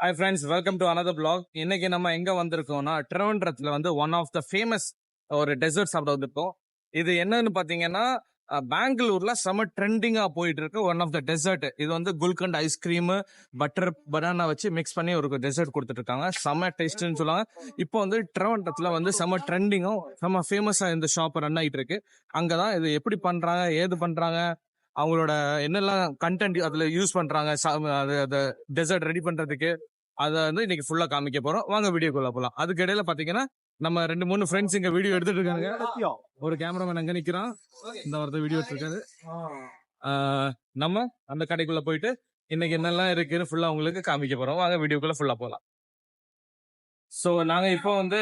Hi friends, welcome to another vlog. இன்னைக்கு நம்ம எங்க வந்திருக்கோம்னா ட்ரிவாண்ட்ரத்துல வந்து ஒன் ஆஃப் த ஃபேமஸ் ஒரு டெசர்ட் சாப்பிட வந்திருக்கோம். இது என்னன்னு பாத்தீங்கன்னா பெங்களூர்ல செம ட்ரெண்டிங்கா போயிட்டு இருக்கு ஒன் ஆஃப் த டெசர்ட். இது வந்து குல்கண்ட் ஐஸ்கிரீம் பட்டர் பனானா வச்சு மிக்ஸ் பண்ணி ஒரு டெசர்ட் கொடுத்துட்டு இருக்காங்க. செம டேஸ்ட்னு சொல்லுவாங்க. இப்போ வந்து ட்ரிவாண்ட்ரத்துல வந்து செம ட்ரெண்டிங்கும் செம ஃபேமஸா இந்த ஷாப் ரன் ஆகிட்டு இருக்கு. அங்கதான் இது எப்படி பண்றாங்க, ஏது பண்றாங்க, அவங்களோட என்னெல்லாம் கண்டென்ட் அதுல யூஸ் பண்றாங்க, டெசர்ட் ரெடி பண்றதுக்கு அதை வந்து இன்னைக்கு ஃபுல்லா காமிக்க போறோம். வாங்க வீடியோக்குள்ள போலாம். அதுக்கு இடையில பாத்தீங்கன்னா நம்ம 2-3 ஃப்ரெண்ட்ஸ் இங்க வீடியோ எடுத்துட்டு இருக்காங்க. ஒரு கேமராமேன் அங்க நிக்கிறான், இந்த வாரத்தை வீடியோ எடுத்துருக்காரு. நம்ம அந்த கடைக்குள்ள போயிட்டு இன்னைக்கு என்னெல்லாம் இருக்குன்னு ஃபுல்லா உங்களுக்கு காமிக்க போறோம். வாங்க வீடியோக்குள்ள ஃபுல்லா போலாம். சோ நாங்க இப்போ வந்து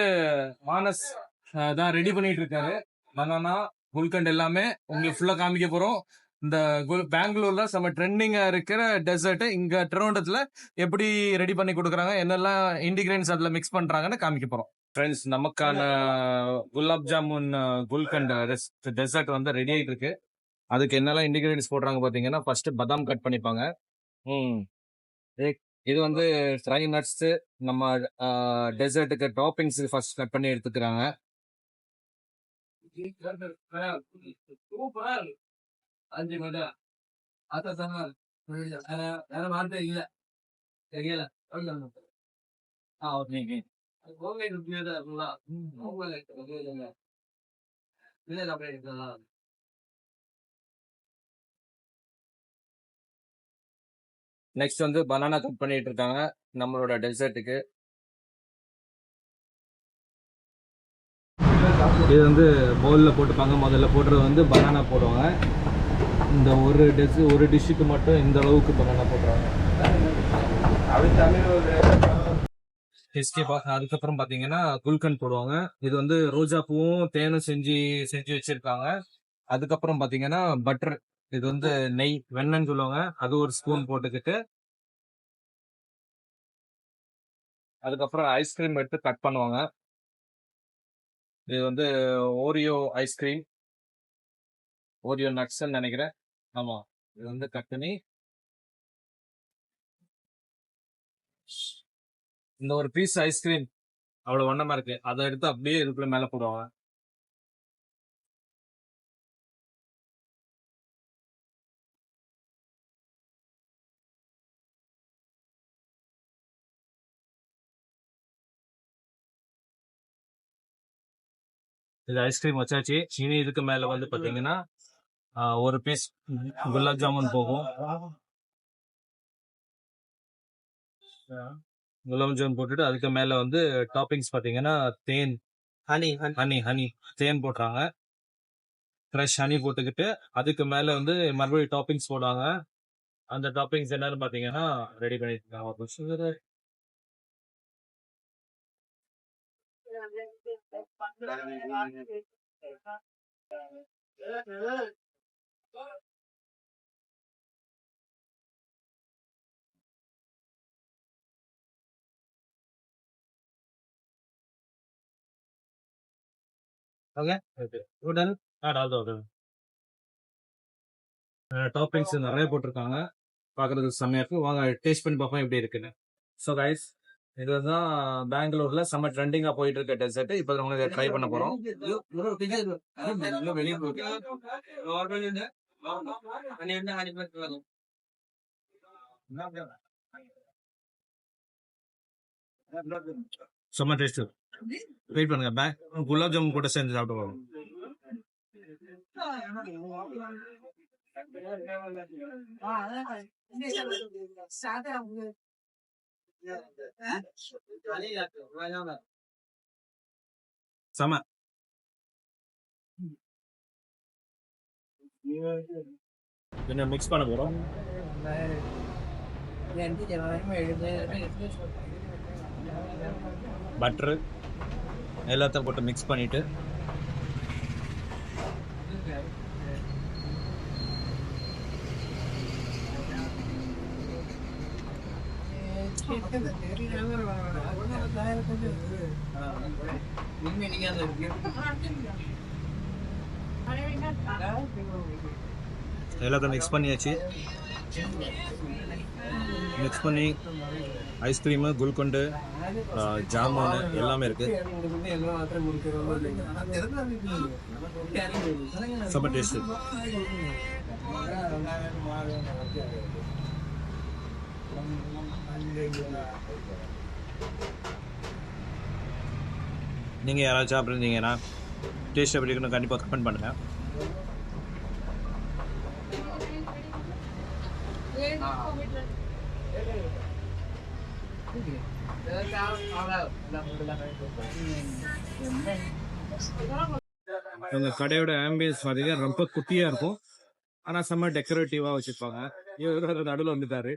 மானஸ் தான் ரெடி பண்ணிட்டு இருக்காரு. பனானா குல்கண்ட் எல்லாமே உங்களுக்கு ஃபுல்லா காமிக்க போறோம். இந்த பெங்களூர்ல செம்ம ட்ரெண்டிங்கா இருக்கிற டெசர்ட் இங்க ட்ரிவாண்ட்ரத்துல எப்படி ரெடி பண்ணி கொடுக்குறாங்க, என்னெல்லாம் இன்டிகிரியன்ஸ் அதுல மிக்ஸ் பண்றாங்கன்னு காமிக்க போறோம். ஃப்ரெண்ட்ஸ், நமக்கான குலாப் ஜாமுன் குல்கண்ட் டெசர்ட் வந்து ரெடி ஆயிட்டு இருக்கு. அதுக்கு என்னெல்லாம் இன்டிகிரியன்ஸ் போடுறாங்க பாத்தீங்கன்னா, ஃபர்ஸ்ட் பதாம் கட் பண்ணிப்பாங்க. இது வந்து ட்ரை நட்ஸ், நம்ம டெசர்ட்டுக்கு டாப்பிங்ஸ் ஃபர்ஸ்ட் கட் பண்ணி எடுத்துக்கிறாங்க. அஞ்சு மணி அதான் வேற வார்த்தை இல்ல, தெரியல. நெக்ஸ்ட் வந்து பனானா கட் பண்ணிட்டு இருக்காங்க நம்மளோட டெசர்ட்டுக்கு. இது வந்து பவுலில் போட்டுப்பாங்க. முதல்ல போடுறது வந்து பனானா போடுவாங்க. இந்த ஒரு டிஷ்ஷுக்கு மட்டும் இந்த அளவுக்கு பனானா போடுறாங்க. அதுக்கப்புறம் பாத்தீங்கன்னா குல்கண்ட் போடுவாங்க. இது வந்து ரோஜா பூவும் தேனும் செஞ்சு வச்சிருக்காங்க. அதுக்கப்புறம் பாத்தீங்கன்னா பட்டர், இது வந்து நெய் வெண்ணன்னு சொல்லுவாங்க, அது ஒரு ஸ்பூன் போட்டுக்கிட்டு அதுக்கப்புறம் ஐஸ்கிரீம் எடுத்து கட் பண்ணுவாங்க. இது வந்து ஓரியோ ஐஸ்கிரீம், ஓரியோ நட்ஸ் நினைக்கிறேன். ஆமா, இது வந்து கட் பண்ணி இந்த ஒரு பீஸ் ஐஸ்கிரீம் அவ்வளவு வண்ணமா இருக்கு, அதை எடுத்து அப்படியே இதுக்குள்ள மேல போடுவாங்க. இது ஐஸ்கிரீம் வச்சாச்சு. இனி இதுக்கு மேல வந்து பாத்தீங்கன்னா ஒரு பீஸ் குலாப் ஜாமுன் போகும். குலாப் ஜாமுன் போட்டுட்டு அதுக்கு மேல வந்து டாப்பிங்ஸ் பாத்தீங்கன்னா தேன், ஹனி தேன் போடுறாங்க. ஃப்ரெஷ் ஹனி போட்டுக்கிட்டு அதுக்கு மேல வந்து மறுபடியும் டாப்பிங்ஸ் போடுவாங்க. அந்த டாப்பிங்ஸ் என்னன்னு பாத்தீங்கன்னா ரெடி பண்ணிட்டு இருக்காங்க. டாப்பிங்ஸ் நிறைய போட்டிருக்காங்க, பாக்குறதுக்கு செம்மையா இருக்கு. வாங்க டேஸ்ட் பண்ணி பார்ப்போம் எப்படி இருக்குன்னு. ஸோ கைஸ், இதுதான் பெங்களூர்ல செம்ம ட்ரெண்டிங்கா போயிட்டு இருக்க டெசர்ட். இப்போ உங்களுக்கு ட்ரை பண்ண போறோம். செம்ம டேஸ்ட், வெயிட் பண்ணுங்க. குலாப் ஜாமுன் கூட சேர்ந்து சாப்பிட்டு போறோம். செம என்ன மிக்ஸ் பண்ண போறோம். பட்டர் எல்லாத்தையும் போட்டு மிக்ஸ் பண்ணிட்டு எல்லாத்தையும் மிக்ஸ் பண்ணியாச்சு. மிக்ஸ் பண்ணி ஐஸ்கிரீமு குல்கொண்டு ஜாமுன் எல்லாமே இருக்கு. செம்ம டேஸ்ட். நீங்கள் யாராச்சும் சாப்பிட்ருந்தீங்கன்னா டேஸ்ட் எப்படி இருக்குன்னு கண்டிப்பாக கமெண்ட் பண்ணுங்கள். எங்கள் கடையோட ஆம்பியன்ஸ் பார்த்தீங்கன்னா ரொம்ப குட்டியாக இருக்கும், ஆனால் செம்ம டெக்கரேட்டிவாக வச்சுருப்பாங்க. இவர் நடுவில் வந்துட்டாரு.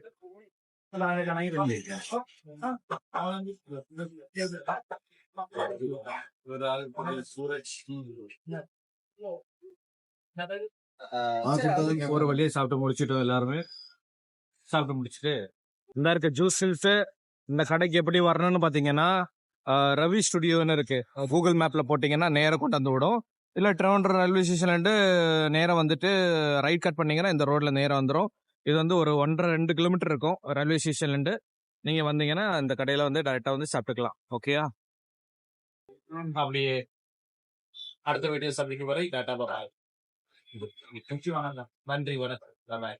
ஒரு வழியை சாப்பிட்டு முடிச்சிட்டோம். எல்லாருமே சாப்பிட்டு முடிச்சுட்டு இந்த இருக்க ஜூஸ் ஹில்ஸ் இந்த கடைக்கு எப்படி வரணும்னு பார்த்தீங்கன்னா, ரவி ஸ்டுடியோன்னு இருக்கு. கூகுள் மேப்ல போட்டிங்கன்னா நேராக கொண்டு வந்து விடும். இல்லை ட்ரிவாண்ட்ரம் ரயில்வே ஸ்டேஷன்லேருந்து நேராக வந்துட்டு ரைட் கட் பண்ணீங்கன்னா இந்த ரோட்ல நேராக வந்துடும். இது வந்து ஒரு 1.5-2 கிலோமீட்டர் இருக்கும் ரயில்வே ஸ்டேஷன்லேருந்து. நீங்கள் வந்தீங்கன்னா இந்த கடையில் வந்து டைரெக்டாக வந்து சாப்பிட்டுக்கலாம். ஓகேயா? அப்படியே அடுத்த வீடியோ சந்திக்கும் வரை டாடா பாய். நன்றி, வணக்கம். பாய்.